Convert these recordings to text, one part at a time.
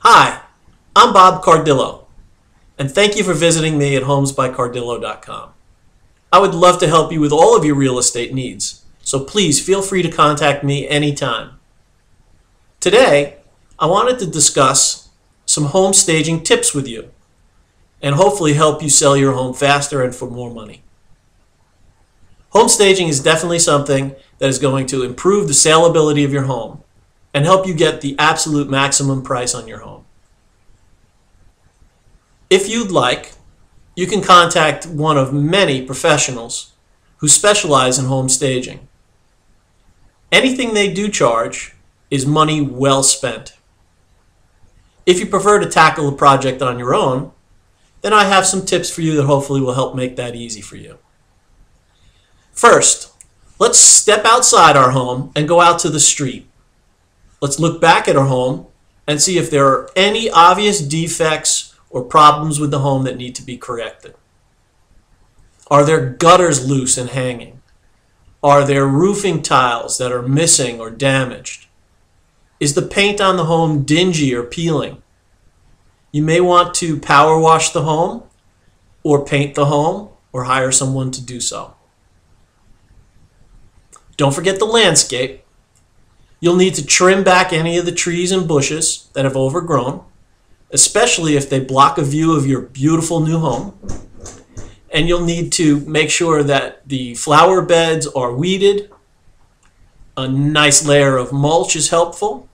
Hi, I'm Bob Cardillo, and thank you for visiting me at homesbycardillo.com. I would love to help you with all of your real estate needs, so please feel free to contact me anytime. Today, I wanted to discuss some home staging tips with you, and hopefully help you sell your home faster and for more money. Home staging is definitely something that is going to improve the saleability of your home and help you get the absolute maximum price on your home. If you'd like, you can contact one of many professionals who specialize in home staging. Anything they do charge is money well spent. If you prefer to tackle a project on your own, then I have some tips for you that hopefully will help make that easy for you. First, let's step outside our home and go out to the street. Let's look back at our home and see if there are any obvious defects or problems with the home that need to be corrected. Are there gutters loose and hanging? Are there roofing tiles that are missing or damaged? Is the paint on the home dingy or peeling? You may want to power wash the home or paint the home or hire someone to do so. Don't forget the landscape. You'll need to trim back any of the trees and bushes that have overgrown, especially if they block a view of your beautiful new home. And you'll need to make sure that the flower beds are weeded. A nice layer of mulch is helpful.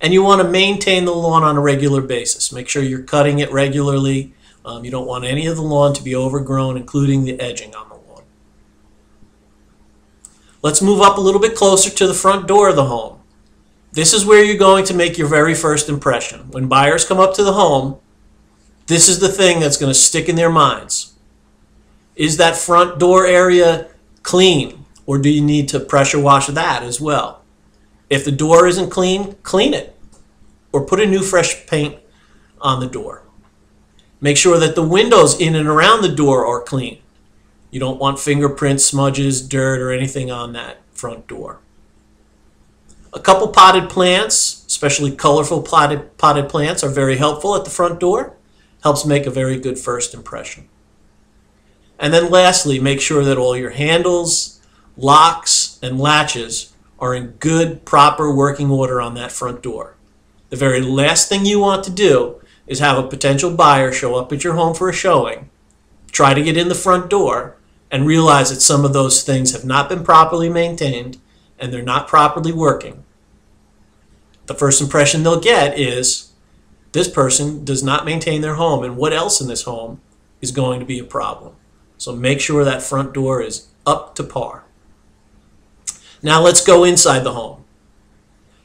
And you want to maintain the lawn on a regular basis. Make sure you're cutting it regularly. You don't want any of the lawn to be overgrown, including the edging on the lawn. Let's move up a little bit closer to the front door of the home. This is where you're going to make your very first impression. When buyers come up to the home, this is the thing that's going to stick in their minds. Is that front door area clean, or do you need to pressure wash that as well? If the door isn't clean, clean it, or put a new fresh paint on the door. Make sure that the windows in and around the door are clean. You don't want fingerprints, smudges, dirt, or anything on that front door. A couple potted plants, especially colorful potted plants, are very helpful at the front door. Helps make a very good first impression. And then lastly, make sure that all your handles, locks, and latches are in good, proper working order on that front door. The very last thing you want to do is have a potential buyer show up at your home for a showing, try to get in the front door, and realize that some of those things have not been properly maintained and they're not properly working. The first impression they'll get is, this person does not maintain their home, and what else in this home is going to be a problem. So make sure that front door is up to par. Now let's go inside the home.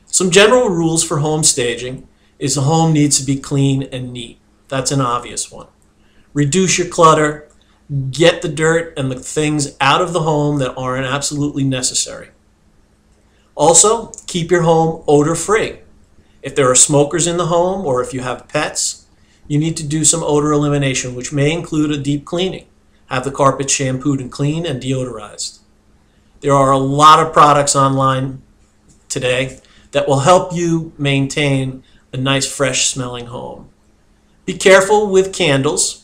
Some general rules for home staging is the home needs to be clean and neat. That's an obvious one. Reduce your clutter. Get the dirt and the things out of the home that aren't absolutely necessary. Also, keep your home odor-free. If there are smokers in the home or if you have pets, you need to do some odor elimination, which may include a deep cleaning. Have the carpet shampooed and cleaned and deodorized. There are a lot of products online today that will help you maintain a nice, fresh smelling home. Be careful with candles.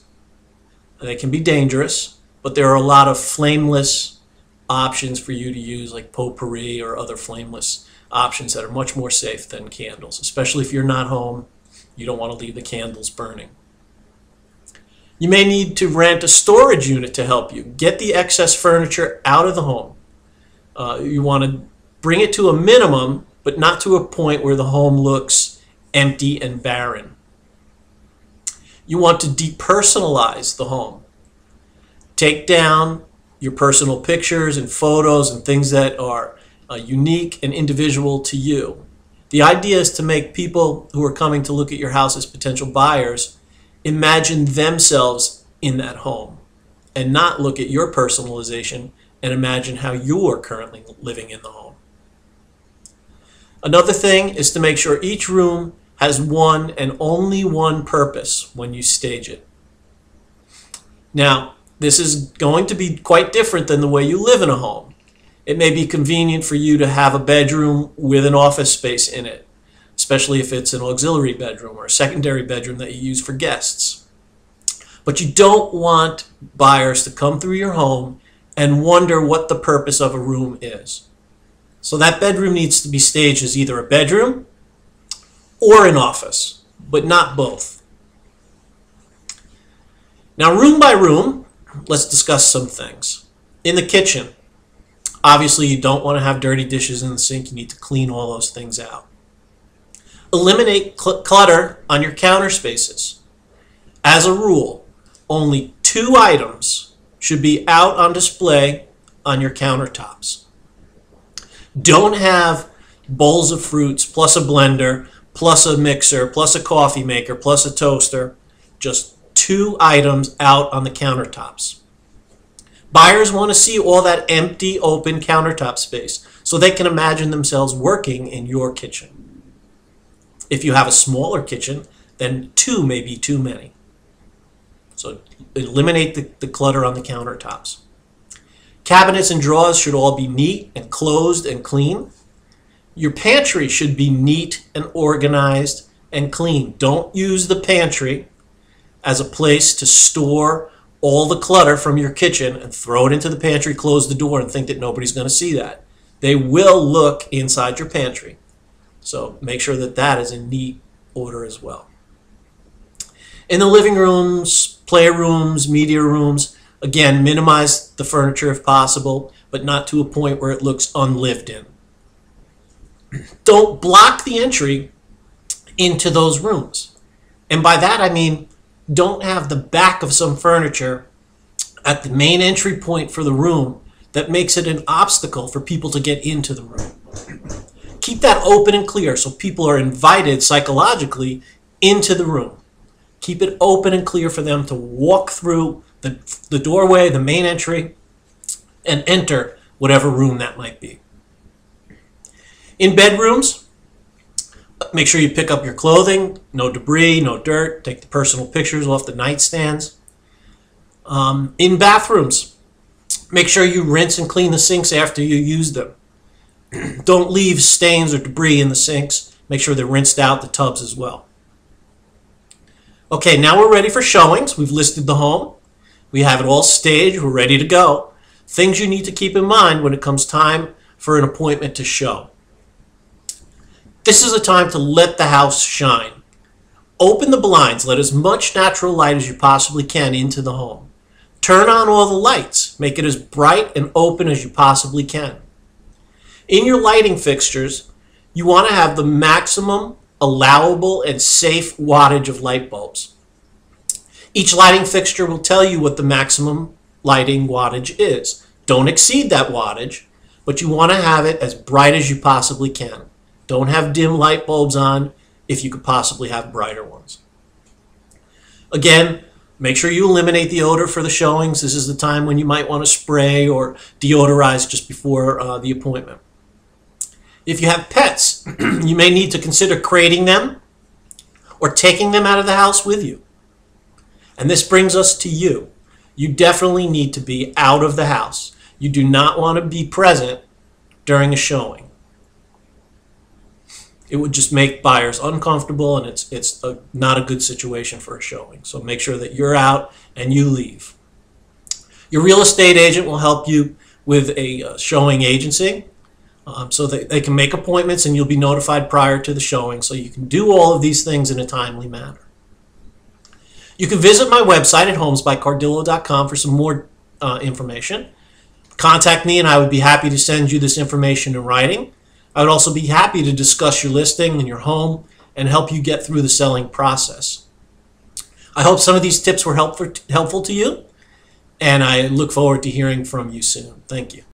They can be dangerous, but there are a lot of flameless options for you to use, like potpourri or other flameless options that are much more safe than candles. Especially if you're not home, you don't want to leave the candles burning. You may need to rent a storage unit to help you. Get the excess furniture out of the home. You want to bring it to a minimum, but not to a point where the home looks empty and barren. You want to depersonalize the home. Take down your personal pictures and photos and things that are unique and individual to you. The idea is to make people who are coming to look at your house as potential buyers imagine themselves in that home and not look at your personalization and imagine how you're currently living in the home. Another thing is to make sure each room has one and only one purpose when you stage it. Now, this is going to be quite different than the way you live in a home. It may be convenient for you to have a bedroom with an office space in it. especially if it's an auxiliary bedroom or a secondary bedroom that you use for guests. But you don't want buyers to come through your home and wonder what the purpose of a room is. So that bedroom needs to be staged as either a bedroom or an office, but not both. Now, room by room, let's discuss some things. In the kitchen, obviously you don't want to have dirty dishes in the sink. You need to clean all those things out. Eliminate clutter on your counter spaces. As a rule, only 2 items should be out on display on your countertops. Don't have bowls of fruits plus a blender plus a mixer plus a coffee maker plus a toaster. Just 2 items out on the countertops. Buyers want to see all that empty, open countertop space so they can imagine themselves working in your kitchen. If you have a smaller kitchen, then 2 may be too many. So eliminate the clutter on the countertops. Cabinets and drawers should all be neat and closed and clean. Your pantry should be neat and organized and clean. Don't use the pantry as a place to store all the clutter from your kitchen and throw it into the pantry, close the door, and think that nobody's going to see that. They will look inside your pantry. So make sure that that is in neat order as well. In the living rooms, playrooms, media rooms, again, minimize the furniture if possible, but not to a point where it looks unlived in. Don't block the entry into those rooms. And by that I mean don't have the back of some furniture at the main entry point for the room that makes it an obstacle for people to get into the room. Keep that open and clear so people are invited psychologically into the room. Keep it open and clear for them to walk through the doorway, the main entry, and enter whatever room that might be. In bedrooms, make sure you pick up your clothing, no debris, no dirt, take the personal pictures off the nightstands. In bathrooms, make sure you rinse and clean the sinks after you use them. Don't leave stains or debris in the sinks. Make sure they're rinsed out, the tubs as well. Okay, now we're ready for showings. We've listed the home. We have it all staged. We're ready to go. Things you need to keep in mind when it comes time for an appointment to show. This is a time to let the house shine. Open the blinds. Let as much natural light as you possibly can into the home. Turn on all the lights. Make it as bright and open as you possibly can. In your lighting fixtures, you want to have the maximum allowable and safe wattage of light bulbs. Each lighting fixture will tell you what the maximum lighting wattage is. Don't exceed that wattage, but you want to have it as bright as you possibly can. Don't have dim light bulbs on if you could possibly have brighter ones. Again, make sure you eliminate the odor for the showings. This is the time when you might want to spray or deodorize just before the appointment. If you have pets, you may need to consider crating them or taking them out of the house with you. And this brings us to you. You definitely need to be out of the house. You do not want to be present during a showing. It would just make buyers uncomfortable, and it's not a good situation for a showing. So make sure that you're out and you leave. Your real estate agent will help you with a showing agency so that they can make appointments, and you'll be notified prior to the showing so you can do all of these things in a timely manner. You can visit my website at homesbycardillo.com for some more information. Contact me and I would be happy to send you this information in writing. I would also be happy to discuss your listing and your home and help you get through the selling process. I hope some of these tips were helpful to you, and I look forward to hearing from you soon. Thank you.